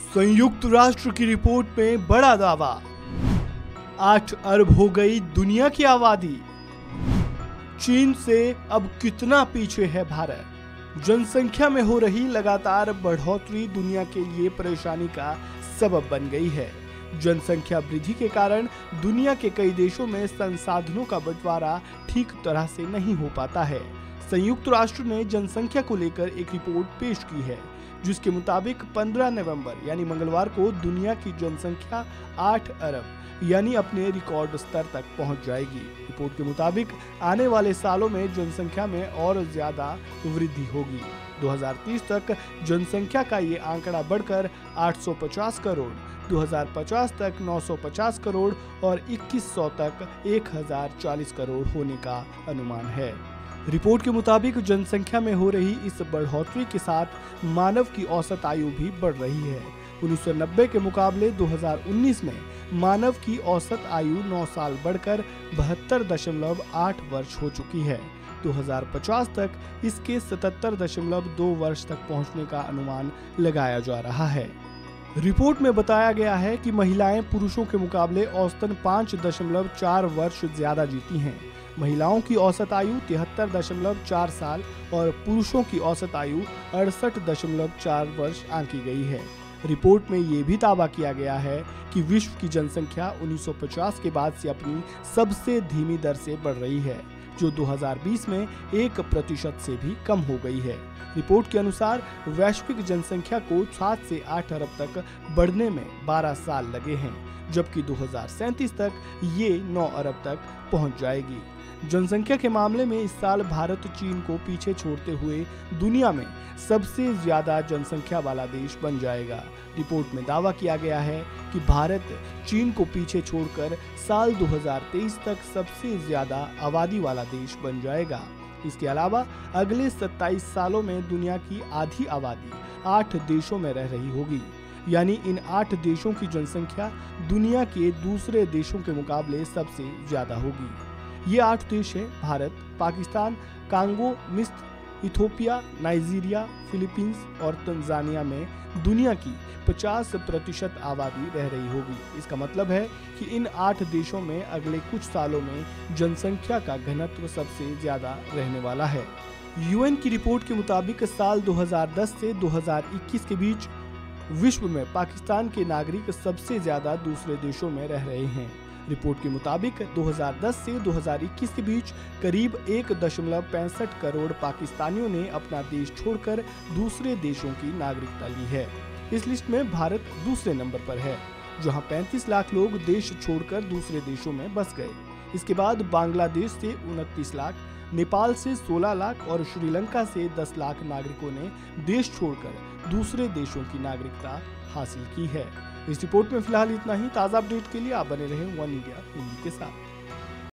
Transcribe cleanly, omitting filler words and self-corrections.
संयुक्त राष्ट्र की रिपोर्ट में बड़ा दावा, 8 अरब हो गई दुनिया की आबादी। चीन से अब कितना पीछे है भारत? जनसंख्या में हो रही लगातार बढ़ोतरी दुनिया के लिए परेशानी का सबब बन गई है। जनसंख्या वृद्धि के कारण दुनिया के कई देशों में संसाधनों का बंटवारा ठीक तरह से नहीं हो पाता है। संयुक्त राष्ट्र ने जनसंख्या को लेकर एक रिपोर्ट पेश की है, जिसके मुताबिक 15 नवंबर यानी मंगलवार को दुनिया की जनसंख्या 8 अरब यानी अपने रिकॉर्ड स्तर तक पहुंच जाएगी। रिपोर्ट के मुताबिक आने वाले सालों में जनसंख्या में और ज्यादा वृद्धि होगी। 2030 तक जनसंख्या का ये आंकड़ा बढ़कर 850 करोड़, 2050 तक 950 करोड़ और 2100 तक 1040 करोड़ होने का अनुमान है। रिपोर्ट के मुताबिक जनसंख्या में हो रही इस बढ़ोतरी के साथ मानव की औसत आयु भी बढ़ रही है। 1990 के मुकाबले 2019 में मानव की औसत आयु 9 साल बढ़कर 72.8 वर्ष हो चुकी है। 2050 तक इसके 77.2 वर्ष तक पहुंचने का अनुमान लगाया जा रहा है। रिपोर्ट में बताया गया है कि महिलाएं पुरुषों के मुकाबले औसतन 5.4 वर्ष ज्यादा जीती हैं। महिलाओं की औसत आयु 73.4 साल और पुरुषों की औसत आयु 68.4 वर्ष आंकी गई है। रिपोर्ट में ये भी दावा किया गया है कि विश्व की जनसंख्या 1950 के बाद से अपनी सबसे धीमी दर से बढ़ रही है, जो 2020 में 1% से भी कम हो गई है। रिपोर्ट के अनुसार वैश्विक जनसंख्या को 7 से 8 अरब तक बढ़ने में 12 साल लगे हैं, जबकि 2037 तक ये 9 अरब तक पहुंच जाएगी। जनसंख्या के मामले में इस साल भारत चीन को पीछे छोड़ते हुए दुनिया में सबसे ज्यादा जनसंख्या वाला देश बन जाएगा। रिपोर्ट में दावा किया गया है कि भारत चीन को पीछे छोड़कर साल 2023 तक सबसे ज्यादा आबादी वाला देश बन जाएगा। इसके अलावा अगले 27 सालों में दुनिया की आधी आबादी 8 देशों में रह रही होगी, यानी इन 8 देशों की जनसंख्या दुनिया के दूसरे देशों के मुकाबले सबसे ज्यादा होगी। ये 8 देश हैं भारत, पाकिस्तान, कांगो, मिस्र, इथोपिया, नाइजीरिया, फिलीपींस और तंजानिया में दुनिया की 50% आबादी रह रही होगी। इसका मतलब है कि इन 8 देशों में अगले कुछ सालों में जनसंख्या का घनत्व सबसे ज्यादा रहने वाला है। यूएन की रिपोर्ट के मुताबिक साल 2010 से 2021 के बीच विश्व में पाकिस्तान के नागरिक सबसे ज्यादा दूसरे देशों में रह रहे हैं। रिपोर्ट के मुताबिक 2010 से 2021 के बीच करीब 1.65 करोड़ पाकिस्तानियों ने अपना देश छोड़कर दूसरे देशों की नागरिकता ली है। इस लिस्ट में भारत दूसरे नंबर पर है, जहां 35 लाख लोग देश छोड़कर दूसरे देशों में बस गए। इसके बाद बांग्लादेश से 29 लाख, नेपाल से 16 लाख और श्रीलंका से 10 लाख नागरिकों ने देश छोड़कर दूसरे देशों की नागरिकता हासिल की है। इस रिपोर्ट में फिलहाल इतना ही। ताज़ा अपडेट के लिए आप बने रहें वन इंडिया हिंदी के साथ।